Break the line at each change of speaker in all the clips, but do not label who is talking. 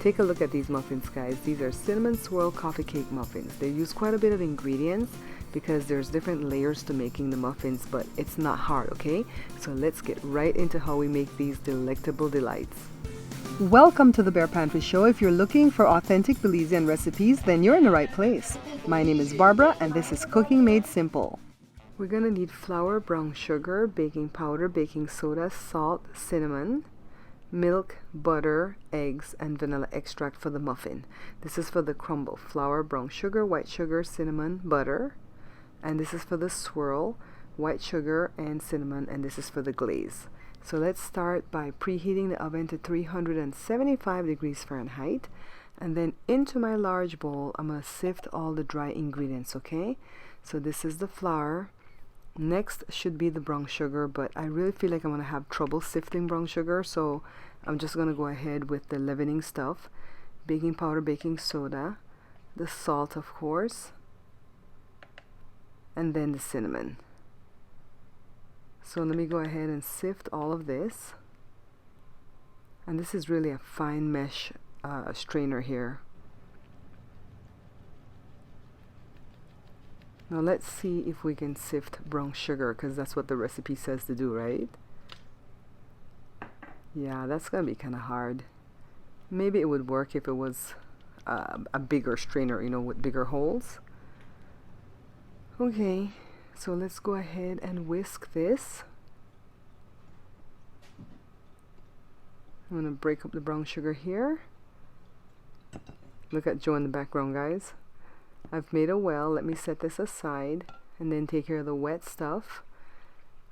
Take a look at these muffins, guys. These are cinnamon swirl coffee cake muffins. They use quite a bit of ingredients because there's different layers to making the muffins, but it's not hard, okay? So let's get right into how we make these delectable delights. Welcome to the Bear Pantry Show. If you're looking for authentic Belizean recipes, then you're in the right place. My name is Barbara and this is Cooking Made Simple. We're gonna need flour, brown sugar, baking powder, baking soda, salt, cinnamon, milk, butter, eggs, and vanilla extract for the muffin. This is for the crumble. Flour, brown sugar, white sugar, cinnamon, butter. And this is for the swirl, white sugar and cinnamon, and this is for the glaze. So let's start by preheating the oven to 375 degrees Fahrenheit. And then into my large bowl, I'm going to sift all the dry ingredients, okay? So this is the flour. Next should be the brown sugar, but I really feel like I'm going to have trouble sifting brown sugar, so I'm just going to go ahead with the leavening stuff. Baking powder, baking soda, the salt, of course, and then the cinnamon. So let me go ahead and sift all of this. And this is really a fine mesh strainer here. Now let's see if we can sift brown sugar, because that's what the recipe says to do, right? Yeah, that's gonna be kind of hard. Maybe it would work if it was a bigger strainer, you know, with bigger holes. Okay, so let's go ahead and whisk this. I'm gonna break up the brown sugar here. Look at Joe in the background, guys. I've made a well. Let me set this aside and then take care of the wet stuff.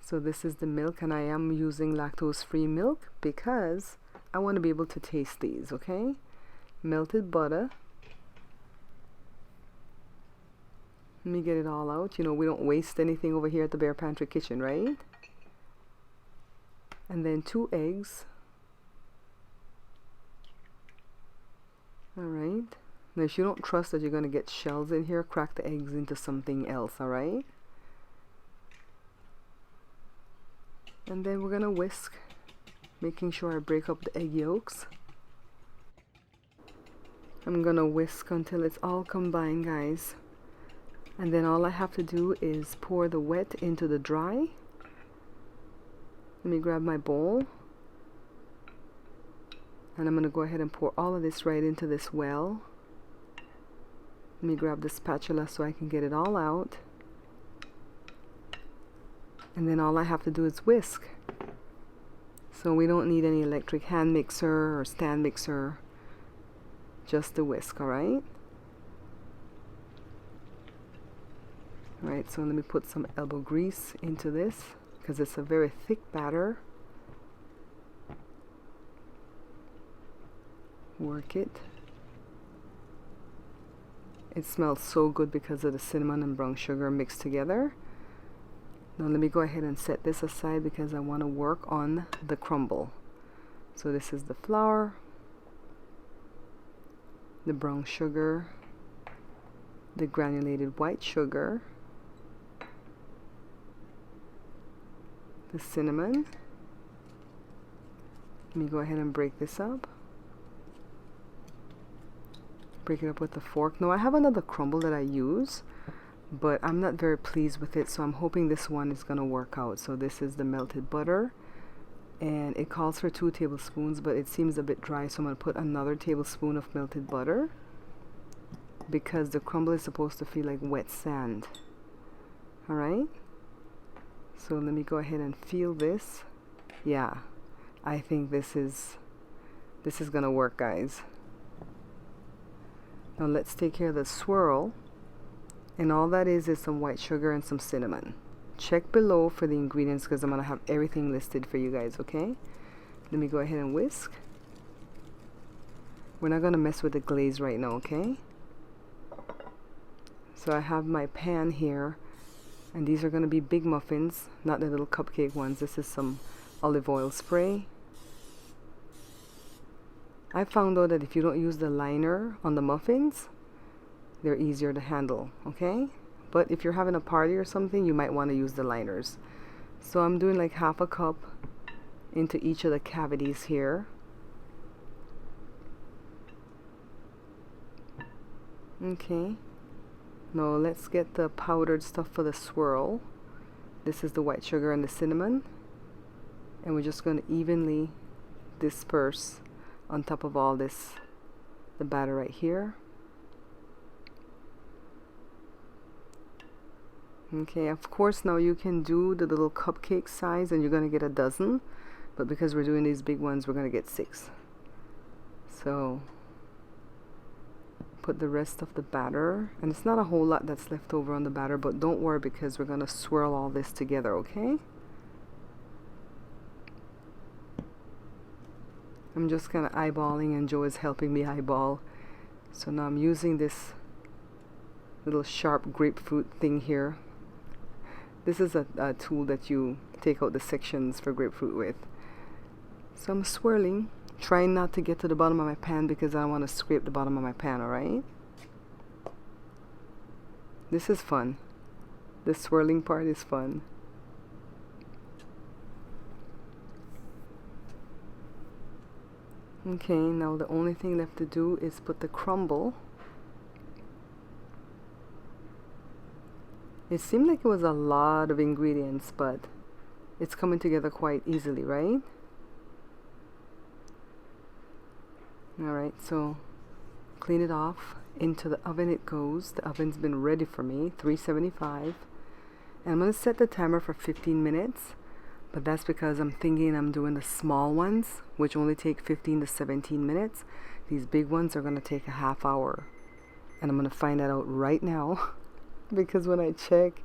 So this is the milk, and I am using lactose-free milk because I want to be able to taste these, okay? Melted butter. Let me get it all out. You know, we don't waste anything over here at the Bear Pantry kitchen, right? And then 2 eggs. Alright. Now if you don't trust that you're going to get shells in here, crack the eggs into something else, alright? And then we're going to whisk, making sure I break up the egg yolks. I'm going to whisk until it's all combined, guys. And then all I have to do is pour the wet into the dry. Let me grab my bowl. And I'm going to go ahead and pour all of this right into this well. Let me grab the spatula so I can get it all out. And then all I have to do is whisk. So we don't need any electric hand mixer or stand mixer. Just the whisk, alright? Alright, so let me put some elbow grease into this because it's a very thick batter. Work it. It smells so good because of the cinnamon and brown sugar mixed together. Now let me go ahead and set this aside because I want to work on the crumble. So this is the flour, the brown sugar, the granulated white sugar, the cinnamon. Let me go ahead and break this up. Break it up with a fork. Now I have another crumble that I use, but I'm not very pleased with it, so I'm hoping this one is going to work out. So this is the melted butter, and it calls for 2 tablespoons, but it seems a bit dry, so I'm going to put another tablespoon of melted butter because the crumble is supposed to feel like wet sand. Alright, so let me go ahead and feel this. Yeah, I think this is gonna work, guys. Now let's take care of the swirl, and all that is some white sugar and some cinnamon. Check below for the ingredients because I'm gonna have everything listed for you guys, okay? Let me go ahead and whisk. We're not gonna mess with the glaze right now, okay? So I have my pan here, and these are gonna be big muffins, not the little cupcake ones. This is some olive oil spray. I found out that if you don't use the liner on the muffins, they're easier to handle, okay? But if you're having a party or something, you might want to use the liners. So I'm doing like half a cup into each of the cavities here. Okay, now let's get the powdered stuff for the swirl. This is the white sugar and the cinnamon, and we're just going to evenly disperse on top of all this, the batter right here. Okay, of course now you can do the little cupcake size and you're going to get a dozen, but because we're doing these big ones, we're going to get 6. So put the rest of the batter, and it's not a whole lot that's left over on the batter, but don't worry because we're going to swirl all this together, okay? I'm just kind of eyeballing and Joe is helping me eyeball. So now I'm using this little sharp grapefruit thing here. This is a tool that you take out the sections for grapefruit with. So I'm swirling, trying not to get to the bottom of my pan because I don't want to scrape the bottom of my pan, alright? This is fun. The swirling part is fun. Okay, now the only thing left to do is put the crumble. It seemed like it was a lot of ingredients, but it's coming together quite easily, right? Alright, so clean it off. Into the oven it goes. The oven's been ready for me, 375. And I'm going to set the timer for 15 minutes. But that's because I'm thinking I'm doing the small ones, which only take 15 to 17 minutes. These big ones are going to take a half hour. And I'm going to find that out right now. Because when I check,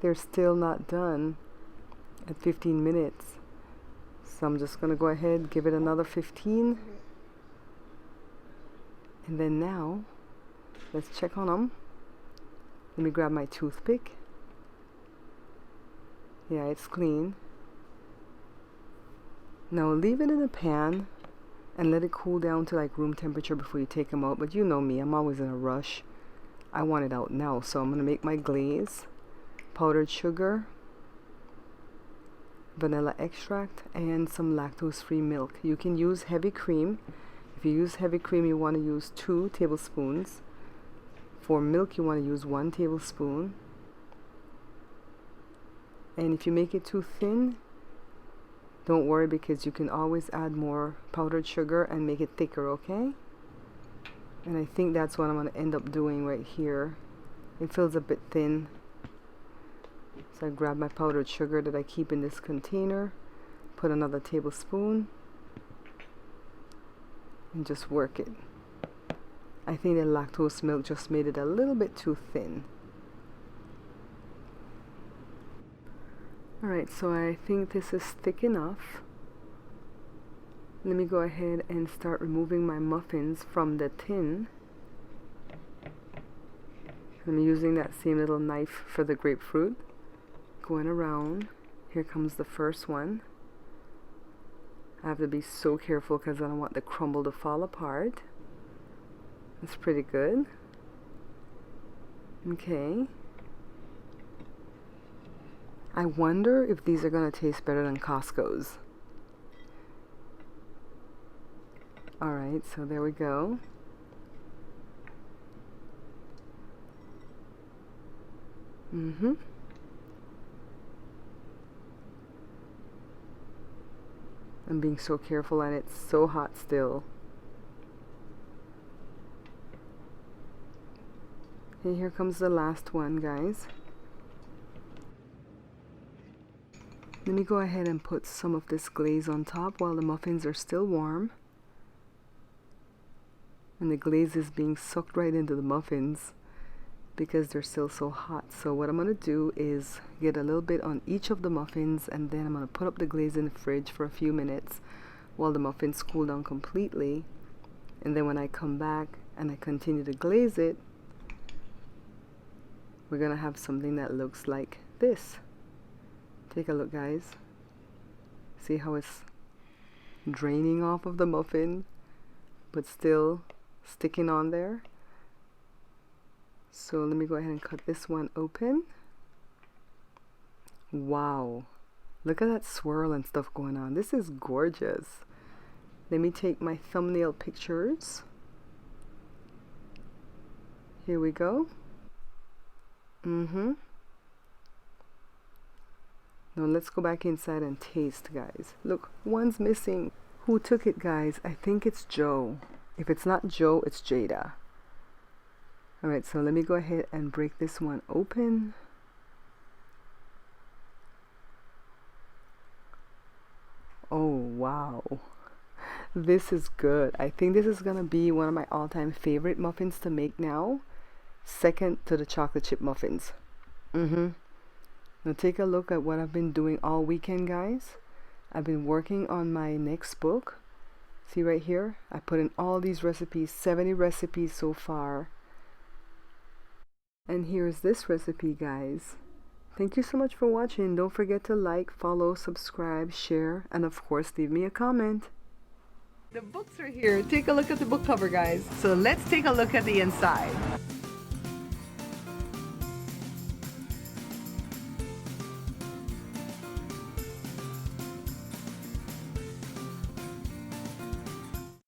they're still not done at 15 minutes. So I'm just going to go ahead, give it another 15. And then now, let's check on them. Let me grab my toothpick. Yeah, it's clean. Now leave it in a pan and let it cool down to like room temperature before you take them out. But you know me, I'm always in a rush. I want it out now, so I'm going to make my glaze. Powdered sugar, vanilla extract, and some lactose-free milk. You can use heavy cream. If you use heavy cream, you want to use 2 tablespoons. For milk, you want to use 1 tablespoon. And if you make it too thin, don't worry because you can always add more powdered sugar and make it thicker, okay? And I think that's what I'm going to end up doing right here. It feels a bit thin. So I grab my powdered sugar that I keep in this container, put another tablespoon, and just work it. I think the lactose milk just made it a little bit too thin. Alright, so I think this is thick enough. Let me go ahead and start removing my muffins from the tin. I'm using that same little knife for the grapefruit. Going around. Here comes the first one. I have to be so careful because I don't want the crumble to fall apart. That's pretty good. Okay. I wonder if these are going to taste better than Costco's. Alright, so there we go. I'm being so careful and it's so hot still. Okay, here comes the last one, guys. Let me go ahead and put some of this glaze on top while the muffins are still warm. And the glaze is being sucked right into the muffins because they're still so hot. So what I'm going to do is get a little bit on each of the muffins, and then I'm going to put up the glaze in the fridge for a few minutes while the muffins cool down completely. And then when I come back and I continue to glaze it, we're going to have something that looks like this. Take a look, guys. See how it's draining off of the muffin, but still sticking on there. So let me go ahead and cut this one open. Wow, look at that swirl and stuff going on. This is gorgeous. Let me take my thumbnail pictures. Here we go. Now let's go back inside and taste, guys. Look, one's missing. Who took it, guys? I think it's Joe. If it's not Joe, it's Jada. Alright, so let me go ahead and break this one open. Oh, wow. This is good. I think this is gonna be one of my all-time favorite muffins to make now. Second to the chocolate chip muffins. Now take a look at what I've been doing all weekend, guys. I've been working on my next book. See right here? I put in all these recipes, 70 recipes so far. And here's this recipe, guys. Thank you so much for watching. Don't forget to like, follow, subscribe, share, and of course leave me a comment. The books are here. Take a look at the book cover, guys. So let's take a look at the inside.